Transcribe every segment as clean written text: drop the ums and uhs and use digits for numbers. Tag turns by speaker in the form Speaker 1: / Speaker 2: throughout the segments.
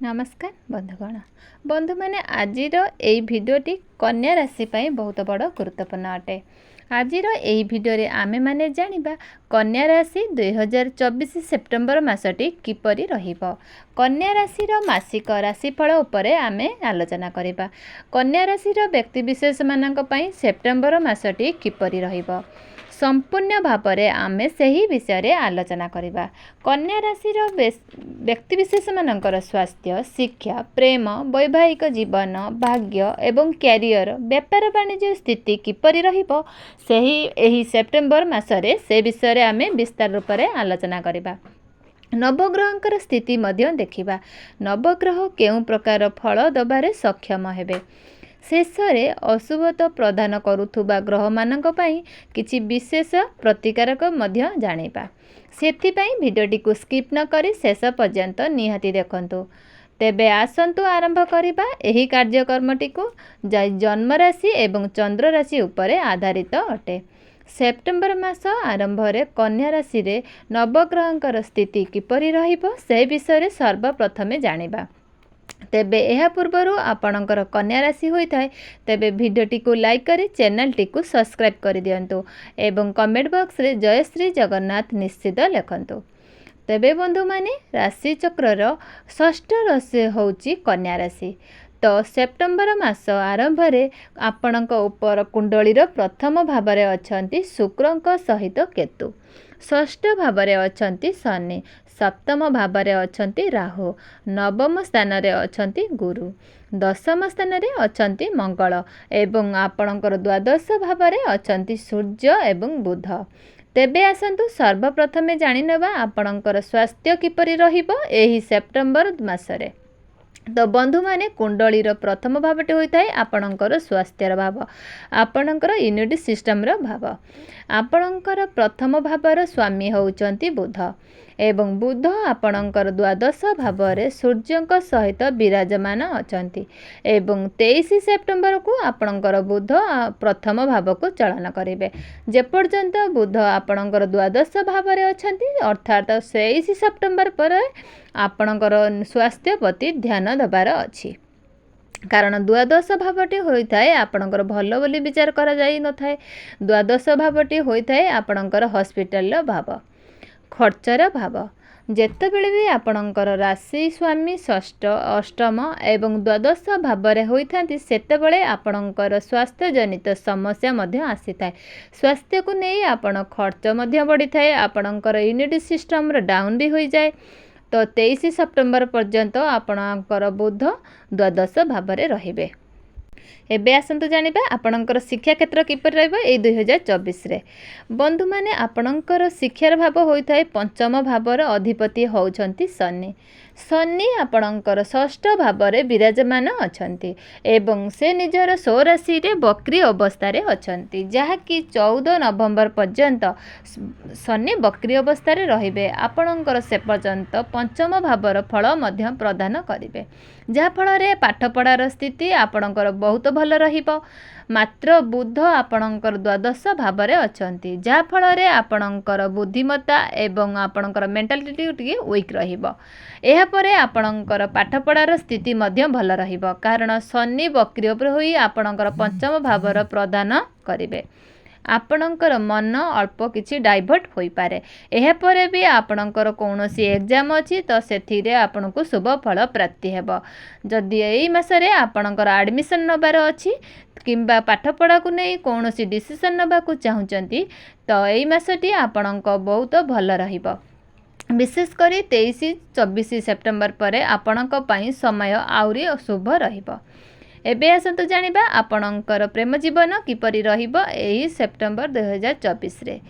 Speaker 1: नमस्कार बंधुगण बंधु मैंने आज भिडियोटी कन्या राशि बहुत बड़ गुरुत्वपूर्ण अटे। आज भिडियो आमे माने जानिबा कन्या राशि 2024 सेप्टेम्बर मासटी किपरि रहिबो। कन्या राशि मासिक राशिफल उपरे आमे आलोचना करिबा। कन्या राशि व्यक्तिविशेष मानक पई सेप्टेम्बर मासटी किपरि रहिबो संपूर्ण भाव में आमे सही विषय रे आलोचना करिबा। कन्या राशि व्यक्तिविशेष मानकर स्वास्थ्य, शिक्षा, प्रेम, वैवाहिक जीवन, भाग्य एवं कैरियर, व्यापार वाणिज्य स्थिति किपरि रहिबो सही एही सेप्टेम्बर मासरे से विषय रे आमे विस्तार रूप में आलोचना करिबा। नवग्रहंकर स्थिति मध्य देखिबा। नवग्रह केउं प्रकार फल दबारे सक्षम हेबे। शेषरे अशुभता प्रदान करुथुबा ग्रह मानक पई किछि विशेष प्रतिकारक मध्य जानिबा। सेथिपई भिडियोटी को स्किप न करी शेष पर्यंत निहाती देखंतु। तेबे आसंतु आरंभ करिबा एही कार्यक्रमटी को जन्म राशि एवं चंद्र राशि उपरे आधारित अटे। सेप्टेम्बर मास आरंभ रे कन्या राशि रे नवग्रहंकर स्थिति किपरि रहिबो से विषय रे सर्वप्रथमे जानिबा। तेबे एहा पूर्वरु आपणकर कन्या राशि होइथाय तेबे भिडियोटी को लाइक करी चैनल टी को सब्सक्राइब कर दियंतु एवं कमेंट बॉक्स रे जय श्री जगन्नाथ निश्चित लिखंतु। तेबे बंधु माने राशि चक्र षष्ठ राशि होउची कन्या राशि। तो सेप्टेम्बर मास आरंभ रे आपणक उपर कुंडलीर प्रथम भाव रे अछंती शुक्रंक सहित केतु, षष्ठ भाव रे अछंती शनि, सप्तम भाव रे अछंती राहु, नवम स्थान रे अछंती गुरु, दशम स्थान रे अछंती मंगल एवं आपणकर द्वादश भाव रे अछंती सूर्य एवं बुध। तेबे आसंतु सर्वप्रथमे जानि नेबा आपणकर स्वास्थ्य किपरि रहिबो एही सेप्टेम्बर मासरे। तो बंधु माने कुंडलीर प्रथम भावटी होइथाय आपणकर स्वास्थ्यर भाव, आपणकर इम्यूनिटी सिस्टम रो भाव। आपणकर प्रथम भावर स्वामी होउचंती बुध एवं बुध आपणकर द्वादश भाव रे सूर्यंक सहित विराजमान अछंती एवं 23 सेप्टेम्बर को आपणकर बुध प्रथम भाव को चलन करिवे। जे पर्यंत बुध आपणकर द्वादश भाव रे अछंती अर्थात 23 सेप्टेम्बर पर आपणकर स्वास्थ्य प्रति ध्यान देबार अछि। कारण द्वादश भावटी होइथाय आपणकर भल बोली विचार करा जाई न थाए। द्वादश भावटी होइथाय आपणकर हॉस्पिटल भाव, खर्चर भाव। जेतेबेले भी आपणकर राशि स्वामी षष्ठ, अष्टम एवं द्वादश भाव रे होइथांती सेतेबेले आपणकर स्वास्थ्य जनित समस्या मध्य आसीथाय। स्वास्थ्य को नै आपण खर्च मध्य बढ़ी थाए, आपणकर इम्यूनिटी सिस्टम डाउन भी होई जाए। तो 23 सेप्टेम्बर पर्यंत आपणकर बुध द्वादश भाव रे रहिबे। एबे आसंतु जानिबा आपणकर शिक्षा क्षेत्र किपर रहइबो ए 2024 रे। बंधु माने आपणकर शिक्षार भाव होइथाय पंचम भावर अधिपति होउछंती शनि। शनि आपणकर षष्ठ भाव रे विराजमान अछंती एवं से निजर स्वराशि रे वक्री अवस्था रे अछंती, जहा कि 14 नवंबर पर्यंत शनि वक्री अवस्था रे रहिबे। आपणकर से पर्यंत पंचम भावर फल मध्य प्रदान करिवे, जहा फल रे पाठ पढ़ार स्थिति आपणकर बहुत भल रहिबो। मात्र बुध आपणकर द्वादश भाव रे अछंती, जहा फल रे आपणकर बुद्धिमत्ता एवं आपणकर मेंटालिटी टिके वीक रहिबो। एहा परे आपणकर पाठ पढ़ार स्थिति मध्य भल रहिबो, कारण शनि वक्री होई आपणकर पंचम भावर प्रदान करिवे। आपणकर मन अल्प किछि डाइवर्ट होई पारे। एहा परे भी आपणकर कोनोसी एग्जाम अछि तो सेथिरे आपणको शुभ फल प्राप्ति हेबो। जदि एई मासरे आपणकर एडमिशन नबार अछि किंबा पाठ पढ़ा को नै कोनोसी डिसिजन नबा को चाहुचंती तो एई मासटी आपणको बहुत भल रहिबो। विशेष करी 23-24 सेप्टेम्बर परे आपणको पई समय आउरी शुभ रहिबो। एबे आसंतु जानिबा आपणकर प्रेम जीवन किपरि रहिबो एही सेप्टेम्बर 2024 रे।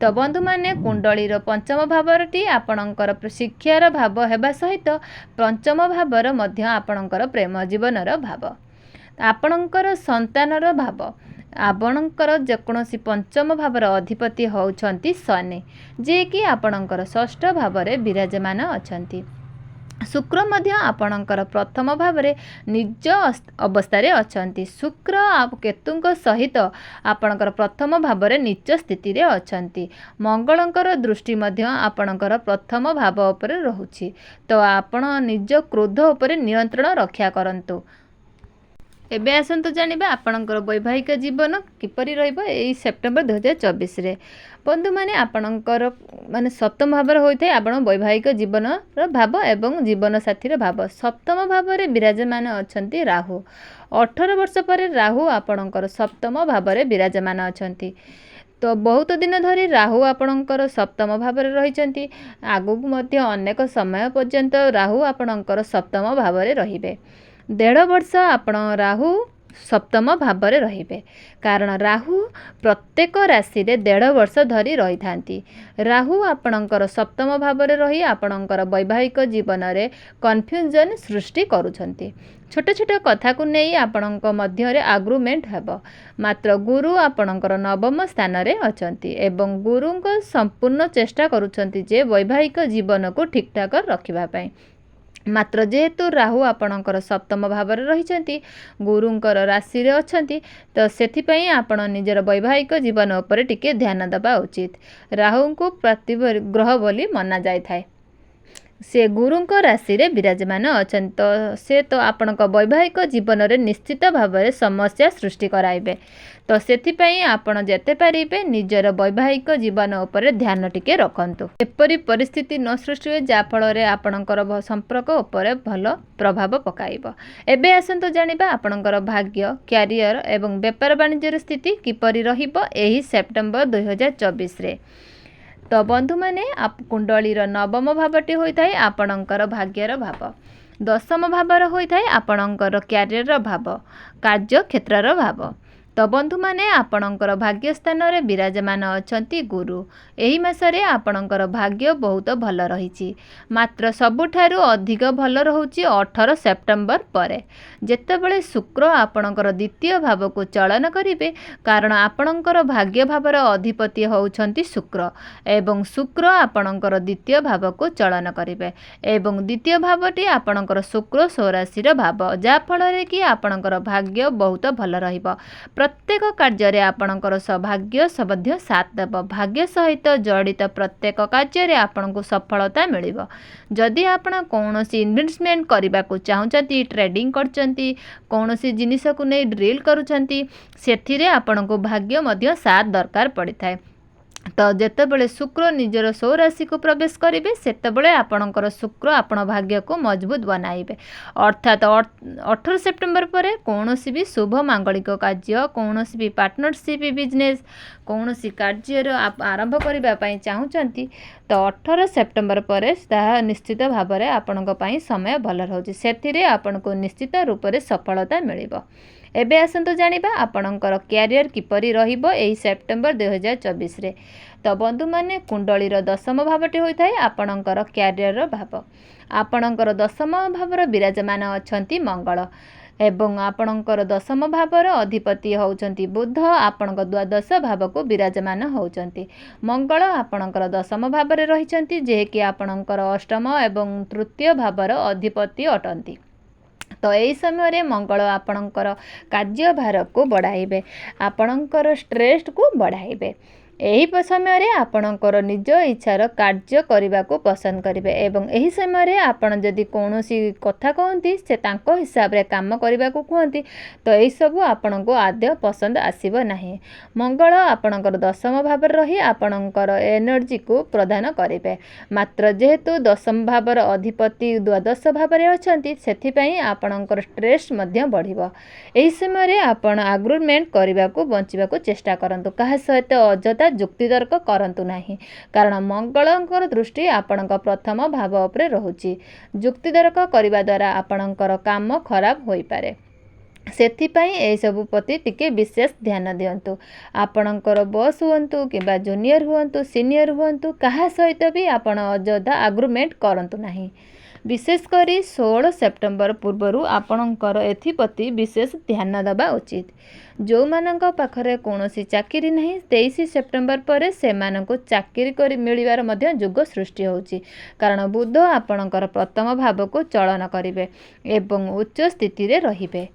Speaker 1: तो बंधु माने कुंडलीर पंचम भावरटी आपणकर शिक्षार भाव हेबा सहित पंचम भावर मध्य आपणकर प्रेम जीवनर भाव, आपणकर संतानर भाव। आपणकर जेकोसी पंचम भावर अधिपति होउछंती शनि, जे कि आपणकर षष्ठ भाव रे विराजमान अछंती। शुक्र मध्य आपणकर प्रथम भाव में निज अवस्था अच्छा शुक्र केतु सहित आपणकर प्रथम भाव में नीच स्थिति अच्छा मंगलंकर दृष्टि मध्य आपणकर प्रथम भाव उपर रहुछि तो आपण निज क्रोध उपर नियंत्रण रक्षा करंतु। एबे आसतु जानिबा आपणकर वैवाहिक जीवन किपरि रहिबो एई सेप्टेम्बर 2024 रे बंधु माने आपणकर माने सप्तम भाव होइथे आपण वैवाहिक जीवन भाव एवं जीवन साथी भाव सप्तम भाव रे विराजमान अछंती राहु 18 वर्ष पर राहु आपणकर सप्तम भाव रे विराजमान अछंती तो बहुत दिन धरी राहु आपणकर सप्तम भाव में रही आगु मध्य अनेक समय पर्यंत राहु आपणकर सप्तम भाव में रहिबे 1.5 वर्ष आपण राहु सप्तम भाव में रहिबे कारण राहु प्रत्येक राशि रे 1.5 वर्ष धरी रही थांती राहु आपणकर सप्तम भाव में रही आपणकर वैवाहिक जीवन रे कन्फ्यूजन सृष्टि करूछंती छोट छोट कथा को नहीं आपणक मध्य रे आग्रुमेंट हेबो मात्र गुरु आपणकर नवम स्थान रे अछंती एवं गुरुଙ୍କ संपूर्ण चेष्टा करूछंती जे वैवाहिक जीवन को ठीक ठाक रखिबा पई मात्र जेहेतु राहु आपणकर सप्तम भाव में रही गुरुंकर राशि रे अछंती तो सेथिपई आपण निजर वैवाहिक जीवन उपर टिके ध्यान देबा उचित राहु को प्रतिग्रह बोली मना जाय थाए से गुरुंक राशि रे विराजमान अछन तो से तो आपणक वैवाहिक जीवन रे निश्चित भाव में समस्या सृष्टि कराइबे तो सेथिपई आपण जेते पारिबे निजर वैवाहिक जीवन उपर ध्यान टिके रखंतु एपरि परिस्थिति न सृष्टि हुए जा फल रे आपणकर संपर्क उपर भल प्रभाव पकाइबो। एबे आसंतु जानिबा आपणकर भाग्य कैरियर एवं व्यापार वाणिज्य स्थिति किपरि रहिबो एही सेप्टेम्बर 2024 रे तो बंधु माने कुंडलीर नवम भावटी होता है आपणकर भाग्यर भाव दशम भावर होता है आपणकर क्यारियर भाव कार्य क्षेत्रर भाव तो बंधु माने आपणकर भाग्य स्थान रे विराजमान अछंती गुरु एही मासरे आपणकर भाग्य बहुत भल रही मात्र सबुठारु अधिक भल रहउची 18 सेप्टेम्बर परे जेतेबेले शुक्र आपणकर द्वितीय भाव को चलन करिवे कारण आपणकर भाग्य भावर अधिपति होउछंती शुक्र एवं शुक्र आपणकर द्वितीय भाव को चलन करिवे एवं द्वितीय भावटी आपणकर शुक्र स्वराशिर भाव जा फल रे कि आपणकर भाग्य बहुत भल रहिबो प्रत्येक कार्य रे आपणकर सौभाग्य सबध्य साथ देव भाग्य सहित जड़ित प्रत्येक कार्य रे आपनको सफलता मिलिबो जदि आपण कौनसी इन्वेस्टमेंट करने को चाहूँगी ट्रेडिंग करचंती कौनसी जिनिस को नहीं ड्रिल करूछंती सेथिरे आपनको भाग्य मध्य साथ दरकार पड़ी थाए तो जेतेबेले शुक्र निजर स्वराशि को प्रवेश करेंगे सेतेबेले आपणकर शुक्र आपण भाग्य को मजबूत बनाइबे अर्थात 18 सेप्टेम्बर पर कौनसी भी शुभ मांगलिक कार्य कौनसी भी पार्टनरशिप बिजनेस कौनसी कार्य आरंभ करने चाहूँगी तो 18 सेप्टेम्बर पर निश्चित भाव में आपणक समय भल रोचे से आपको निश्चित रूप से सफलता मिलिबो। एबे आसंतु जानिबा आपणकर क्यारियर किपरि रहिबो एही सेप्टेम्बर 2024 रे तो बंधु माने कुंडलीर दशम भावटी होता है आपणकर क्यारियर भाव आपणकर दशम भावर विराजमान अछंती मंगल एवं आपणकर दशम भावर अधिपति होउचंती बुध आपणक द्वादश भाव को विराजमान होउचंती मंगल आपणकर दशम भाव में रहिचंती जे कि आपणकर अष्टम एवं तृतीय भावर अधिपति अटंती तो यही समय रे मंगल आपणकर कार्यभार को बढ़ाइबे आपणकर स्ट्रेस को बढ़ाइबे यही समय रे आपणकर निज इच्छार कार्य करने को पसंद करेंगे एवं यही समय रे आपण जदि कौनसी कथा कहती से तांको हिसाब रे काम करने को कहती तो यही सब आपण को आद्य पसंद आसीबो नाही मंगल आपणकर दशम भाव रही आपणकर एनर्जी को प्रदान करेंगे मात्र जेहेतु दशम भावर अधिपति द्वादश भाव में अछंती सेथिपई आपणकर स्ट्रेस मध्य बढ़िबो एही समय रे आपण आग्रुमेंट करने को बंचिबा को चेष्टा करंतु काहा सहित अजता जुक्तितर्क करंतु नाही कारण मंगलंकर दृष्टि आपणक प्रथम भाव उपरे रहुची जुक्तितर्क करने द्वारा आपणकर काम खराब होई पारे सेथिपई ए सब प्रति टिके विशेष ध्यान दियंतु आपणकर बॉस हुअंतु किबा जूनियर हुअंतु सीनियर हुअंतु काहा सहित भी आपण अजदा आग्रुमेंट करंतु नाही विशेष करी 16 सेप्टेम्बर पूर्व आपणकर एप्रति विशेष ध्यान देवा उचित। जो मानक पाखरे कौनसी चाकरी नहीं 23 सेप्टेम्बर पर से चाकरी मिलिबार मध्य युग सृष्टि होची, कारण बुध आपणकर प्रथम भाव को चलन करिवे एवं उच्च स्थिति रे रहिबे।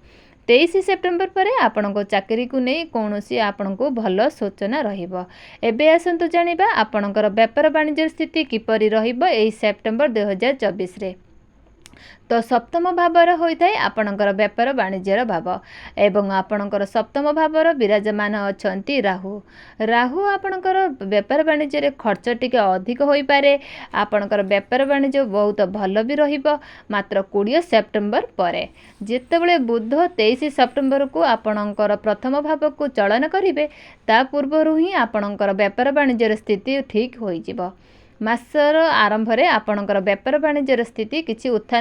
Speaker 1: 23 सेप्टेम्बर पर आपण चाकरी को नहीं कौनसी आपण को भल सूचना रहिबो। एबे आसंतु जानिबा आपणकर व्यापार वाणिज्य स्थिति किपरि रहिबो एई सेप्टेम्बर 2024 रे। तो सप्तम भावर होता है आपणकर व्यापार वाणिज्यर भाव एवं आपणकर सप्तम भावर विराजमान अछंती राहु। राहु आपणकर व्यापार वाणिज्य खर्च टिके अधिक होई पारे। आपणकर व्यापार वाणिज्य बहुत भल भी रहिबो मात्र 20 सेप्टेम्बर पर। जेतेबेले बुध 23 सेप्टेम्बर को आपणकर प्रथम भाव को चलन करिवे ता पूर्वरु ही आपणकर व्यापार वाणिज्यर स्थिति ठीक होई जिवो। मासर आरंभ रे आपणकर व्यापार वाणिज्यर स्थिति किछि उत्थान